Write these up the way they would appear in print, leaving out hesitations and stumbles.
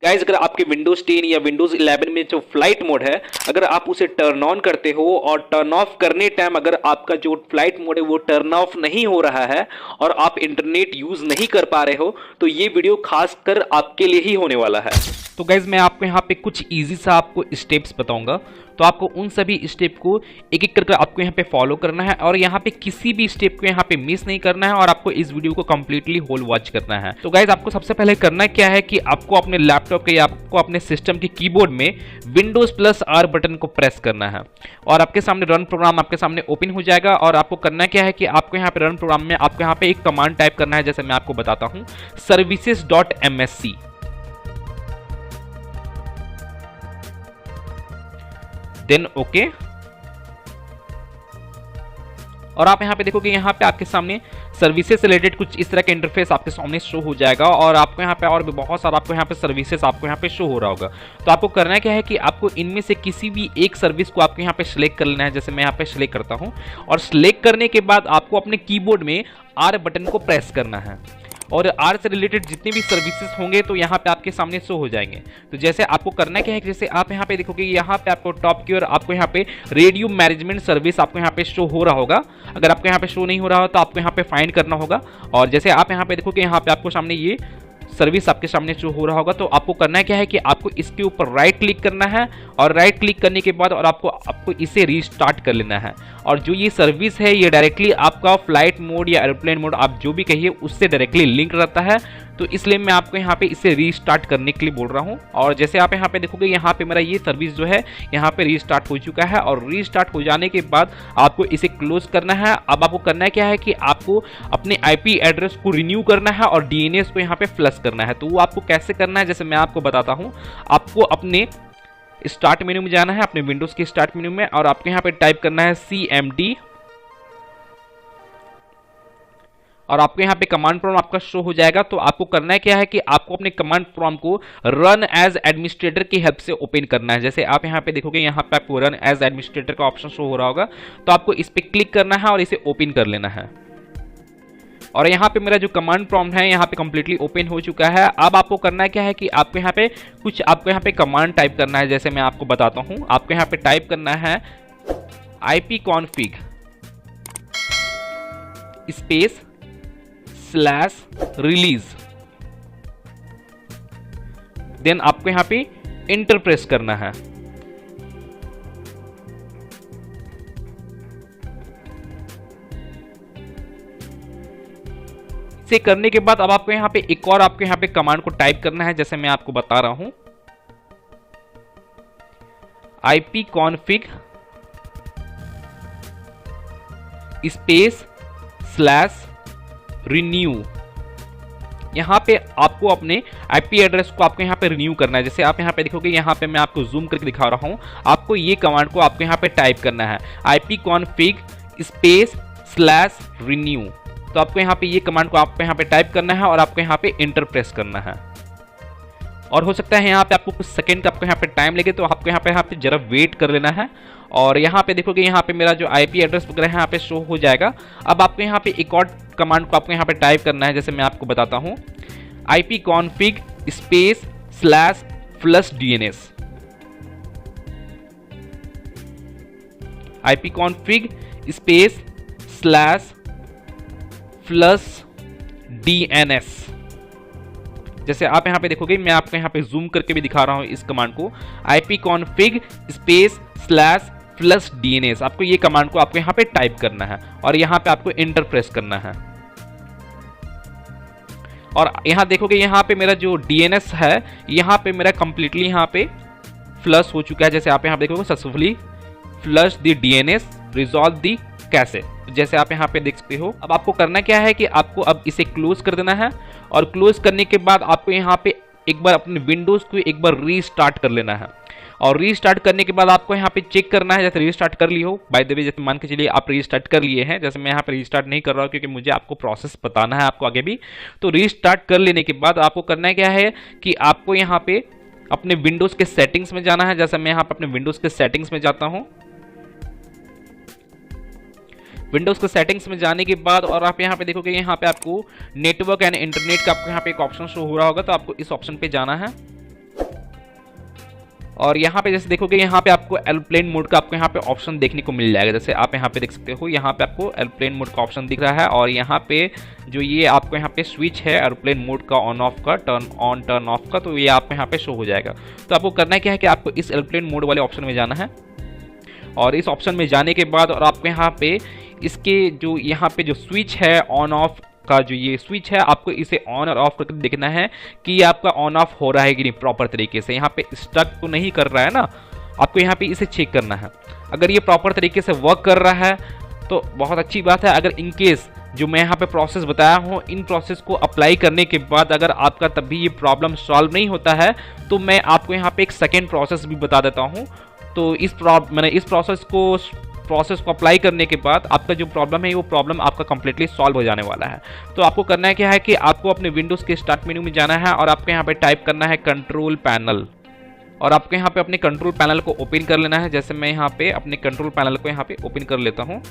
Guys अगर आपके Windows 10 या विंडोज 11 में जो फ्लाइट मोड है, अगर आप उसे टर्न ऑन करते हो और टर्न ऑफ करने टाइम अगर आपका जो फ्लाइट मोड है वो टर्न ऑफ नहीं हो रहा है और आप इंटरनेट यूज नहीं कर पा रहे हो, तो ये वीडियो खासकर आपके लिए ही होने वाला है। तो गाइज मैं आपको यहाँ पे कुछ इजी सा आपको स्टेप्स बताऊंगा, तो आपको उन सभी स्टेप को एक एक करके आपको यहाँ पे फॉलो करना है और यहाँ पे किसी भी स्टेप को यहाँ पे मिस नहीं करना है और आपको इस वीडियो को कंप्लीटली होल वॉच करना है। तो गाइज आपको सबसे पहले करना क्या है कि आपको अपने लैपटॉप के या आपको अपने सिस्टम के कीबोर्ड में Windows+R बटन को प्रेस करना है और आपके सामने रन प्रोग्राम आपके सामने ओपन हो जाएगा। और आपको करना क्या है कि आपको यहाँ पे रन प्रोग्राम में आपको यहाँ पे एक कमांड टाइप करना है, जैसे मैं आपको बताता हूँ, services.msc। Then okay. और आप यहाँ पे देखोगे यहाँ पे आपके सामने सर्विसेज से रिलेटेड कुछ इस तरह का इंटरफेस आपके सामने शो हो जाएगा और आपको यहाँ पे और भी बहुत सारा आपको यहाँ पे सर्विसेज आपको यहाँ पे शो हो रहा होगा। तो आपको करना क्या है कि आपको इनमें से किसी भी एक सर्विस को आपको यहाँ पे सिलेक्ट कर लेना है, जैसे मैं यहाँ पे सिलेक्ट करता हूँ। और सिलेक्ट करने के बाद आपको अपने कीबोर्ड में R बटन को प्रेस करना है और R से रिलेटेड जितने भी सर्विसेज होंगे तो यहाँ पे आपके सामने शो हो जाएंगे। तो जैसे आपको करना क्या है, जैसे आप यहाँ पे देखोगे यहाँ पे आपको टॉप की ओर आपको यहाँ पे रेडियो मैनेजमेंट सर्विस आपको यहाँ पे शो हो रहा होगा। अगर आपको यहाँ पे शो नहीं हो रहा हो तो आपको यहाँ पे फाइंड करना होगा। और जैसे आप यहाँ पे देखोगे यहाँ पे आपको सामने ये सर्विस आपके सामने शो हो रहा होगा। तो आपको करना क्या है कि आपको इसके ऊपर राइट क्लिक करना है और राइट क्लिक करने के बाद और आपको इसे रीस्टार्ट कर लेना है। और जो ये सर्विस है ये डायरेक्टली आपका फ्लाइट मोड या एरोप्लेन मोड आप जो भी कहिए उससे डायरेक्टली लिंक रहता है, तो इसलिए मैं आपको यहाँ पे इसे रीस्टार्ट करने के लिए बोल रहा हूँ। और जैसे आप यहाँ पे देखोगे यहाँ पे मेरा ये सर्विस जो है यहाँ पे रीस्टार्ट हो चुका है और रीस्टार्ट हो जाने के बाद आपको इसे क्लोज करना है। अब आपको करना क्या है कि आपको अपने IP एड्रेस को रिन्यू करना है और DNS को यहाँ पे फ्लश करना है। तो वो आपको कैसे करना है, जैसे मैं आपको बताता हूँ। आपको अपने स्टार्ट मेन्यू में जाना है, अपने विंडोज के स्टार्ट मेन्यू में, और आपको यहाँ पे टाइप करना है CMD और आपको यहाँ पे कमांड प्रॉम्प्ट आपका शो हो जाएगा। तो आपको करना है क्या है कि आपको अपने कमांड प्रॉम्प्ट को रन एज एडमिनिस्ट्रेटर की हेल्प से ओपन करना है। जैसे आप यहाँ पे देखोगे यहाँ पे आपको रन एज एडमिनिस्ट्रेटर का ऑप्शन शो हो रहा होगा, तो आपको इस पे क्लिक करना है और इसे ओपन कर लेना है। और यहाँ पे मेरा जो कमांड प्रॉम्प्ट है यहाँ पे कंप्लीटली ओपन हो चुका है। अब आपको करना क्या है कि आपको यहाँ पे कुछ आपको यहाँ पे कमांड टाइप करना है, जैसे मैं आपको बताता हूँ। आपको यहाँ पे टाइप करना है ipconfig स्पेस /release। देन आपको यहाँ पे इंटर प्रेस करना है। इसे करने के बाद अब आपको यहाँ पे एक और आपको यहाँ पे कमांड को टाइप करना है, जैसे मैं आपको बता रहा हूं, ipconfig स्पेस /renew। यहाँ पे आपको अपने IP एड्रेस को आपको यहाँ पे रिन्यू करना है। जैसे आप यहाँ पे देखोगे यहाँ पे मैं आपको जूम करके दिखा रहा हूँ। आपको ये कमांड को आपको यहाँ पे टाइप करना है ipconfig स्पेस /renew। तो आपको यहाँ पे ये कमांड को आपको यहाँ पे टाइप करना है और आपको यहाँ पे इंटर प्रेस करना है। और हो सकता है यहाँ पे आपको कुछ सेकंड का आपको यहाँ पे टाइम लगे, तो आपको यहाँ पे जरा वेट कर लेना है। और यहाँ पे देखोगे यहाँ पे मेरा जो IP एड्रेस वगैरह यहाँ पे शो हो जाएगा। अब आपको यहाँ पे एक और कमांड को आपको यहाँ पे टाइप करना है, जैसे मैं आपको बताता हूँ, ipconfig space /flushdns। ipconfig space /flushdns। जैसे आप यहाँ पे देखोगे मैं आपको यहाँ पे जूम करके भी दिखा रहा हूँ इस कमांड को, ipconfig स्पेस /flushdns। आपको ये कमांड को आपको यहाँ पे टाइप करना है और यहाँ पे आपको इंटर प्रेस करना है। और यहाँ देखोगे यहाँ पे मेरा जो DNS है यहाँ पे मेरा कंप्लीटली यहाँ पे फ्लश हो चुका है। जैसे आप यहाँ देखोगे successfully flush the DNS resolve the कैसे, जैसे आप यहाँ पे देख सकते हो। अब आपको करना क्या है कि आपको अब इसे क्लोज कर देना है और क्लोज करने के बाद आपको यहाँ पे एक बार अपने विंडोज को एक बार रीस्टार्ट कर लेना है। और रीस्टार्ट करने के बाद आपको यहाँ पे चेक करना है, जैसे रीस्टार्ट कर ली हो, बाय द वे जैसे मान के चलिए आप रीस्टार्ट कर लिए हैं। जैसे मैं यहाँ पे रीस्टार्ट नहीं कर रहा हूँ क्योंकि मुझे आपको प्रोसेस बताना है आपको आगे भी। तो रीस्टार्ट कर लेने के बाद आपको करना क्या है कि आपको यहाँ पे अपने विंडोज के सेटिंग्स में जाना है। जैसे मैं यहाँ पे अपने विंडोज के सेटिंग्स में जाता हूँ। विंडोज के सेटिंग्स में जाने के बाद और आप यहाँ पे देखोगे यहाँ पे आपको नेटवर्क एंड इंटरनेट का आपको यहाँ पे एक ऑप्शन शो हो रहा होगा, तो आपको इस ऑप्शन पे जाना है। और यहाँ पे जैसे देखोगे यहाँ पे आपको एरोप्लेन मोड का आपको यहाँ पे ऑप्शन देखने को मिल जाएगा। जैसे आप यहाँ पे देख सकते हो, यहाँ पे आपको एरोप्लेन मोड का ऑप्शन दिख रहा है और यहाँ पे जो ये आपको यहाँ पे स्विच है एरोप्लेन मोड का ऑन ऑफ का, टर्न ऑन टर्न ऑफ का, तो ये आपको यहाँ पे शो हो जाएगा। तो आपको करना क्या है कि आपको इस एरोप्लेन मोड वाले ऑप्शन में जाना है और इस ऑप्शन में जाने के बाद और आपको यहाँ पे इसके जो यहाँ पे जो स्विच है ऑन ऑफ का, जो ये स्विच है आपको इसे ऑन और ऑफ करके देखना है कि ये आपका ऑन ऑफ हो रहा है कि नहीं प्रॉपर तरीके से, यहाँ पे स्टक तो नहीं कर रहा है ना। आपको यहाँ पे इसे चेक करना है। अगर ये प्रॉपर तरीके से वर्क कर रहा है तो बहुत अच्छी बात है। अगर इन केस जो मैं यहाँ पे प्रोसेस बताया हूँ, इन प्रोसेस को अप्लाई करने के बाद अगर आपका तब भी ये प्रॉब्लम सॉल्व नहीं होता है तो मैं आपको यहाँ पे एक सेकेंड प्रोसेस भी बता देता हूँ। तो इस प्रोसेस को अप्लाई करने के बाद आपका जो प्रॉब्लम है वो प्रॉब्लम आपका कंप्लीटली सॉल्व हो जाने वाला है। तो आपको करना है क्या है कि आपको अपने विंडोज़ के स्टार्ट मेन्यू में जाना है और आपको यहाँ पे टाइप करना है कंट्रोल पैनल और आपको यहाँ पे अपने कंट्रोल पैनल को ओपन कर लेना है। जैसे मैं यहाँ पे अपने कंट्रोल पैनल को यहाँ पे ओपन कर लेता हूँ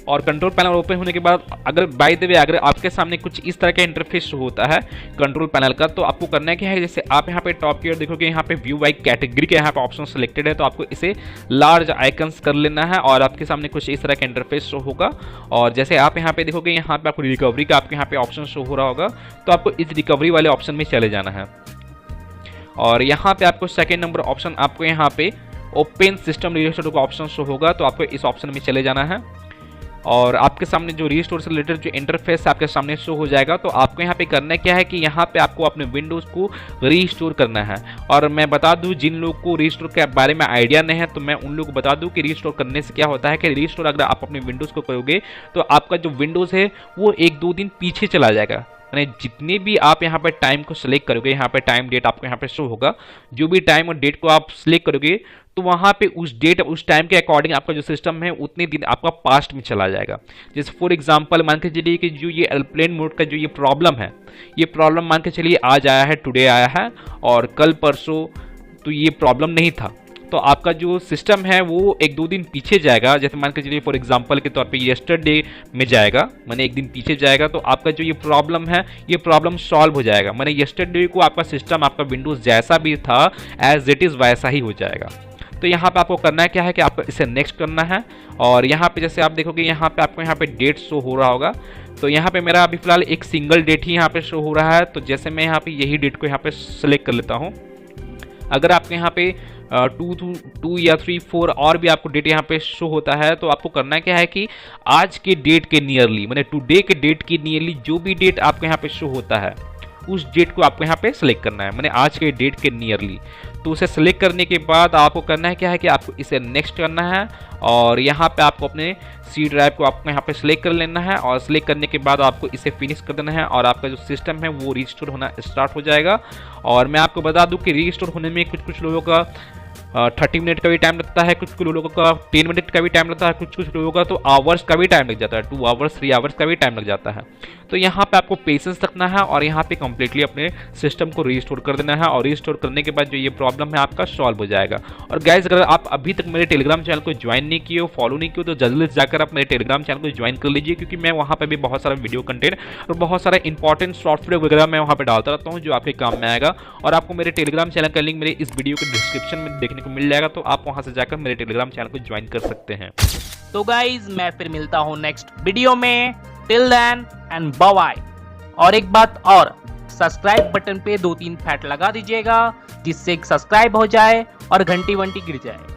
और कंट्रोल पैनल ओपन होने के बाद अगर बाय द वे अगर आपके सामने कुछ इस तरह का इंटरफेस होता है कंट्रोल पैनल का, तो आपको करना है क्या है, जैसे आप यहाँ पे टॉप की ओर देखोगे यहाँ पे व्यू बाय कैटेगरी के यहाँ पे ऑप्शन सेलेक्टेड है, तो आपको इसे लार्ज आइकन्स कर लेना है और आपके सामने कुछ इस तरह का इंटरफेस शो होगा। और जैसे आप यहाँ पे देखोगे यहाँ पे आपको रिकवरी का आपके यहाँ पे ऑप्शन शो हो रहा होगा, तो आपको इस रिकवरी वाले ऑप्शन में चले जाना है और यहाँ पे आपको सेकेंड नंबर ऑप्शन आपको यहाँ पे ओपन सिस्टम रिलेटेड का ऑप्शन शो होगा, तो आपको इस ऑप्शन में चले जाना है और आपके सामने जो रीस्टोर से रिलेटेड जो इंटरफेस आपके सामने शो हो जाएगा। तो आपको यहाँ पे करना क्या है कि यहाँ पे आपको अपने विंडोज़ को रीस्टोर करना है। और मैं बता दूँ जिन लोगों को रीस्टोर के बारे में आइडिया नहीं है तो मैं उन लोगों को बता दूँ कि रीस्टोर करने से क्या होता है कि रीस्टोर अगर आप अपने विंडोज़ को करोगे तो आपका जो विंडोज़ है वो 1-2 दिन पीछे चला जाएगा। यानी जितने भी आप यहाँ पे टाइम को सिलेक्ट करोगे, यहाँ पे टाइम डेट आपको यहाँ पे शो होगा, जो भी टाइम और डेट को आप सिलेक्ट करोगे तो वहाँ पे उस डेट उस टाइम के अकॉर्डिंग आपका जो सिस्टम है उतने दिन आपका पास्ट में चला जाएगा। जैसे फॉर एग्जांपल मान के चलिए कि जो ये एयरप्लेन मोड का जो ये प्रॉब्लम है, ये प्रॉब्लम मान के चलिए आज आया है, टुडे आया है और कल परसों तो ये प्रॉब्लम नहीं था, तो आपका जो सिस्टम है वो 1-2 दिन पीछे जाएगा। जैसे मान के चलिए फॉर एग्जांपल के तौर पे यस्टरडे में जाएगा, माने 1 दिन पीछे जाएगा, तो आपका जो ये प्रॉब्लम है ये प्रॉब्लम सॉल्व हो जाएगा। माने यस्टरडे को आपका सिस्टम आपका विंडोज़ जैसा भी था एज इट इज़ वैसा ही हो जाएगा। तो यहाँ पे आपको करना है क्या है कि आपको इसे नेक्स्ट करना है और यहाँ पे जैसे आप देखोगे यहाँ पे आपको यहाँ पे डेट शो हो रहा होगा, तो यहाँ पे मेरा अभी फिलहाल एक सिंगल डेट ही यहाँ पे शो हो रहा है। तो जैसे मैं यहाँ पे यही डेट को यहाँ पे सेलेक्ट कर लेता हूँ। अगर आपके यहाँ पे 2 या 3, 4 और भी आपको डेट यहाँ पे शो होता है तो आपको करना क्या है कि आज के डेट के नियरली, माने टुडे के डेट के नियरली जो भी डेट आपको यहाँ पे शो होता है उस डेट को आपको यहाँ पे सेलेक्ट करना है, माने आज के डेट के नियरली। तो उसे सेलेक्ट करने के बाद आपको करना है क्या है कि आपको इसे नेक्स्ट करना है और यहाँ पे आपको अपने सी ड्राइव को आपको यहाँ पे सेलेक्ट कर लेना है और सेलेक्ट करने के बाद आपको इसे फिनिश कर देना है और आपका जो सिस्टम है वो रीस्टोर होना स्टार्ट हो जाएगा। और मैं आपको बता दूं कि रीस्टोर होने में कुछ लोगों का 30 मिनट का भी टाइम लगता है, कुछ लोगों का 10 मिनट का भी टाइम लगता है, कुछ लोगों का तो आवर्स का भी टाइम लग जाता है, 2 आवर्स 3 आवर्स का भी टाइम लग जाता है। तो यहाँ पे आपको पेशेंस रखना है और यहाँ पे कंप्लीटली अपने सिस्टम को रीस्टोर कर देना है और रीस्टोर करने के बाद जो ये प्रॉब्लम है आपका सॉल्व हो जाएगा। और गाइज अगर आप अभी तक मेरे टेलीग्राम चैनल को ज्वाइन नहीं किए हो, फॉलो नहीं किए हो, तो जल्दी से जाकर आप मेरे टेलीग्राम चैनल को ज्वाइन कर लीजिए, क्योंकि मैं वहाँ पर भी बहुत सारा वीडियो कंटेंट और बहुत सारा इंपॉर्टेंट सॉफ्टवेयर वगैरह मैं वहाँ पर डालता रहता हूँ जो आपके काम में आएगा। और आपको मेरे टेलीग्राम चैनल का लिंक मेरे इस वीडियो के डिस्क्रिप्शन में देखने को मिल जाएगा, तो आप वहां से जाकर मेरे टेलीग्राम चैनल को ज्वाइन कर सकते हैं। तो गाइज मैं फिर मिलता हूं नेक्स्ट वीडियो में, till then and bye bye. और एक बात और, सब्सक्राइब बटन पे 2-3 फैट लगा दीजिएगा जिससे सब्सक्राइब हो जाए और घंटी वंटी गिर जाए।